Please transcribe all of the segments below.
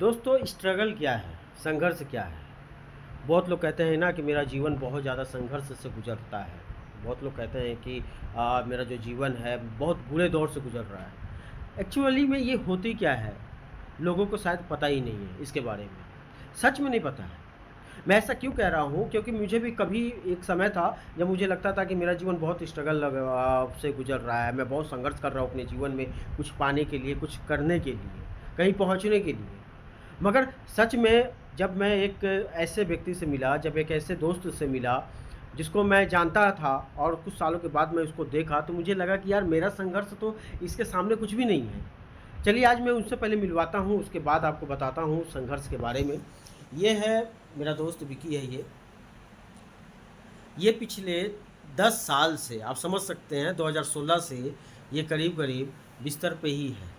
दोस्तों स्ट्रगल क्या है? संघर्ष क्या है? बहुत लोग कहते हैं ना कि मेरा जीवन बहुत ज़्यादा संघर्ष से गुज़रता है। बहुत लोग कहते हैं कि मेरा जो जीवन है बहुत बुरे दौर से गुज़र रहा है। एक्चुअली में ये होती क्या है? लोगों को शायद पता ही नहीं है इसके बारे में। सच में नहीं पता है। मैं ऐसा क्यों कह रहा हूँ? क्योंकि मुझे भी कभी एक समय था जब मुझे लगता था कि मेरा जीवन बहुत स्ट्रगल से गुज़र रहा है। मैं बहुत संघर्ष कर रहा हूँ अपने जीवन में कुछ पाने के लिए, कुछ करने के लिए, कहीं पहुँचने के लिए। मगर सच में जब मैं एक ऐसे व्यक्ति से मिला, जब एक ऐसे दोस्त से मिला, जिसको मैं जानता था और कुछ सालों के बाद मैं उसको देखा, तो मुझे लगा कि यार मेरा संघर्ष तो इसके सामने कुछ भी नहीं है। चलिए आज मैं उनसे पहले मिलवाता हूँ, उसके बाद आपको बताता हूँ संघर्ष के बारे में। ये है मेरा दोस्त विकी है ये। ये पिछले 10 साल से आप समझ सकते हैं 2016 से ये करीब-करीब बिस्तर पे ही है।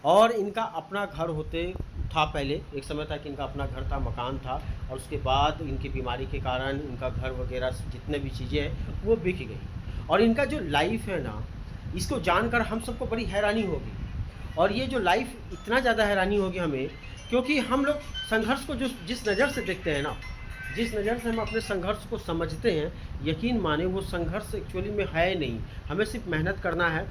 और इनका अपना घर होते था पहले, एक समय था कि इनका अपना घर था, मकान था और उसके बाद इनकी बीमारी के कारण इनका घर वगैरह जितने भी चीज़ें हैं, वो बिक गई। और इनका जो लाइफ़ है ना, इसको जानकर हम सबको बड़ी हैरानी होगी। और ये जो लाइफ़ इतना ज़्यादा हैरानी होगी हमें, क्योंकि हम लोग संघर्ष को जो जिस नज़र से देखते हैं ना, जिस नज़र से हम अपने संघर्ष को समझते हैं, यकीन माने वो संघर्ष एक्चुअली में है नहीं। हमें सिर्फ़ मेहनत करना है।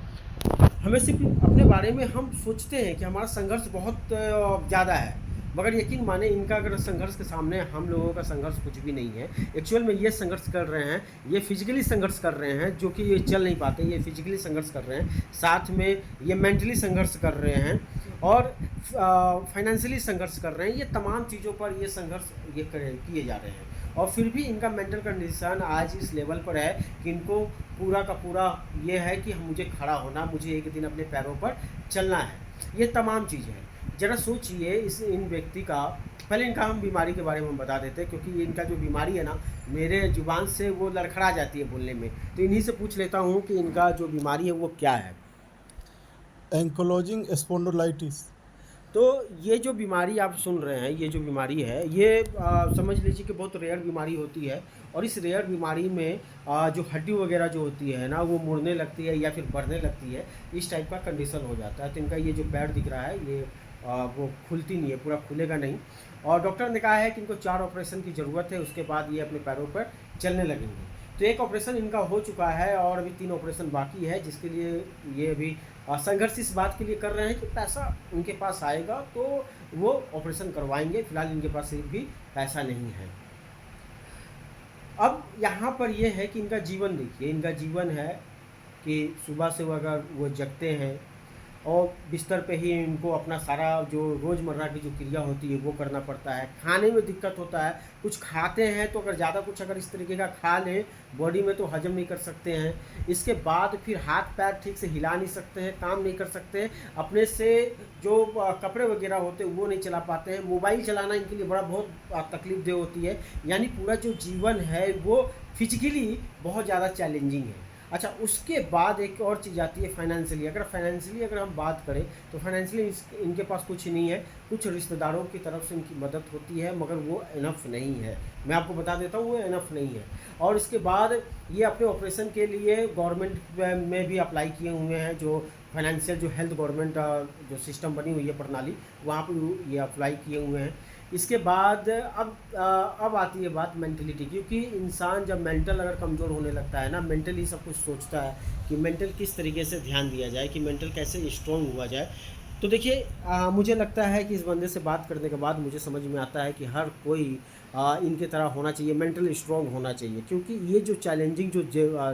हमें सिर्फ अपने बारे में हम सोचते हैं कि हमारा संघर्ष बहुत ज़्यादा है, मगर यकीन माने इनका अगर संघर्ष के सामने हम लोगों का संघर्ष कुछ भी नहीं है। एक्चुअल में ये संघर्ष कर रहे हैं, ये फिजिकली संघर्ष कर रहे हैं, जो कि ये चल नहीं पाते, ये फिजिकली संघर्ष कर रहे हैं, साथ में ये मेंटली संघर्ष कर रहे हैं और फाइनेंशियली संघर्ष कर रहे हैं। ये तमाम चीज़ों पर ये संघर्ष ये किए जा रहे हैं और फिर भी इनका मेंटल कंडीशन आज इस लेवल पर है कि इनको पूरा का पूरा ये है कि मुझे खड़ा होना, मुझे एक दिन अपने पैरों पर चलना है। ये तमाम चीज़ें हैं। ज़रा सोचिए इन व्यक्ति का, पहले इनका हम बीमारी के बारे में हम बता देते हैं, क्योंकि इनका जो बीमारी है ना, मेरे ज़ुबान से वो लड़खड़ा जाती है बोलने में। तो इन्हीं से पूछ लेता हूँ कि इनका जो बीमारी है वो क्या है? एंकोलॉजिंग स्पॉन्डिलाइटिस। तो ये जो बीमारी आप सुन रहे हैं, ये जो बीमारी है, ये समझ लीजिए कि बहुत रेयर बीमारी होती है। और इस रेयर बीमारी में जो हड्डी वगैरह जो होती है ना, वो मुड़ने लगती है या फिर बढ़ने लगती है। इस टाइप का कंडीशन हो जाता है। तो इनका ये जो पैर दिख रहा है, ये वो खुलती नहीं है, पूरा खुलेगा नहीं। और डॉक्टर ने कहा है कि इनको 4 ऑपरेशन की ज़रूरत है, उसके बाद ये अपने पैरों पर चलने लगेंगे। तो एक ऑपरेशन इनका हो चुका है और अभी 3 ऑपरेशन बाकी है, जिसके लिए ये अभी संघर्ष इस बात के लिए कर रहे हैं कि पैसा उनके पास आएगा तो वो ऑपरेशन करवाएंगे। फिलहाल इनके पास एक भी पैसा नहीं है। अब यहाँ पर ये है कि इनका जीवन देखिए, इनका जीवन है कि सुबह से वो अगर वो जगते हैं और बिस्तर पे ही इनको अपना सारा जो रोज़मर्रा की जो क्रिया होती है वो करना पड़ता है। खाने में दिक्कत होता है, कुछ खाते हैं तो अगर ज़्यादा कुछ अगर इस तरीके का खा लें बॉडी में तो हजम नहीं कर सकते हैं। इसके बाद फिर हाथ पैर ठीक से हिला नहीं सकते हैं, काम नहीं कर सकते हैं, अपने से जो कपड़े वगैरह होते हैं वो नहीं चला पाते हैं। मोबाइल चलाना इनके लिए बड़ा बहुत तकलीफ देह होती है। यानी पूरा जो जीवन है वो फिजिकली बहुत ज़्यादा चैलेंजिंग है। अच्छा, उसके बाद एक और चीज़ आती है फाइनेंशियली। अगर हम बात करें तो फाइनेंशियली इनके पास कुछ नहीं है। कुछ रिश्तेदारों की तरफ से इनकी मदद होती है, मगर वो इनफ नहीं है। मैं आपको बता देता हूँ वो इनफ नहीं है। और इसके बाद ये अपने ऑपरेशन के लिए गवर्नमेंट में भी अप्लाई किए हुए हैं, जो फाइनेंशियल जो हेल्थ गवर्नमेंट जो सिस्टम बनी हुई है प्रणाली, वहाँ पर ये अप्लाई किए हुए हैं। इसके बाद अब आती है बात मेंटलिटी, क्योंकि इंसान जब मेंटल अगर कमज़ोर होने लगता है ना, मेंटली सब कुछ सोचता है कि मेंटल किस तरीके से ध्यान दिया जाए, कि मेंटल कैसे स्ट्रॉन्ग हुआ जाए। तो देखिए मुझे लगता है कि इस बंदे से बात करने के बाद मुझे समझ में आता है कि हर कोई इनके तरह होना चाहिए, मेंटल स्ट्रॉन्ग होना चाहिए। क्योंकि ये जो चैलेंजिंग जो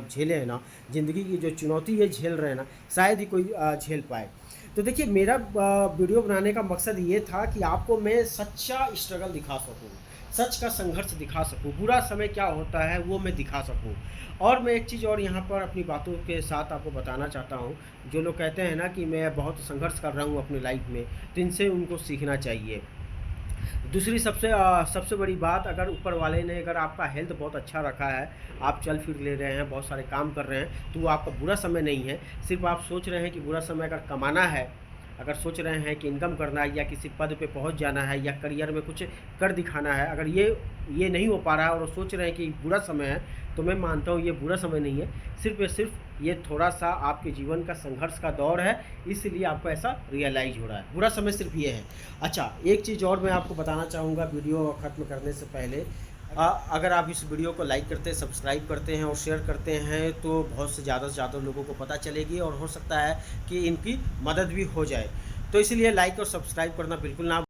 झेले हैं ना, ज़िंदगी की जो चुनौती ये झेल रहे हैं ना, शायद ही कोई झेल पाए। तो देखिए मेरा वीडियो बनाने का मकसद ये था कि आपको मैं सच्चा स्ट्रगल दिखा सकूं, सच का संघर्ष दिखा सकूं, बुरा समय क्या होता है वो मैं दिखा सकूं। और मैं एक चीज़ और यहाँ पर अपनी बातों के साथ आपको बताना चाहता हूँ। जो लोग कहते हैं ना कि मैं बहुत संघर्ष कर रहा हूँ अपनी लाइफ में, तो इनसे उनको सीखना चाहिए। दूसरी सबसे बड़ी बात, अगर ऊपर वाले ने अगर आपका हेल्थ बहुत अच्छा रखा है, आप चल फिर ले रहे हैं, बहुत सारे काम कर रहे हैं, तो वो आपका बुरा समय नहीं है। सिर्फ आप सोच रहे हैं कि बुरा समय अगर कमाना है, अगर सोच रहे हैं कि इनकम करना है या किसी पद पे पहुंच जाना है या करियर में कुछ कर दिखाना है, अगर ये नहीं हो पा रहा है और सोच रहे हैं कि बुरा समय है, तो मैं मानता हूँ ये बुरा समय नहीं है। सिर्फ ये थोड़ा-सा आपके जीवन का संघर्ष का दौर है, इसलिए आपको ऐसा रियलाइज़ हो रहा है। बुरा समय सिर्फ़ ये है। अच्छा, एक चीज़ और मैं आपको बताना चाहूँगा वीडियो ख़त्म करने से पहले। अगर आप इस वीडियो को लाइक करते हैं, सब्सक्राइब करते हैं और शेयर करते हैं, तो बहुत से ज़्यादा लोगों को पता चलेगी और हो सकता है कि इनकी मदद भी हो जाए। तो इसीलिए लाइक और सब्सक्राइब करना बिल्कुल ना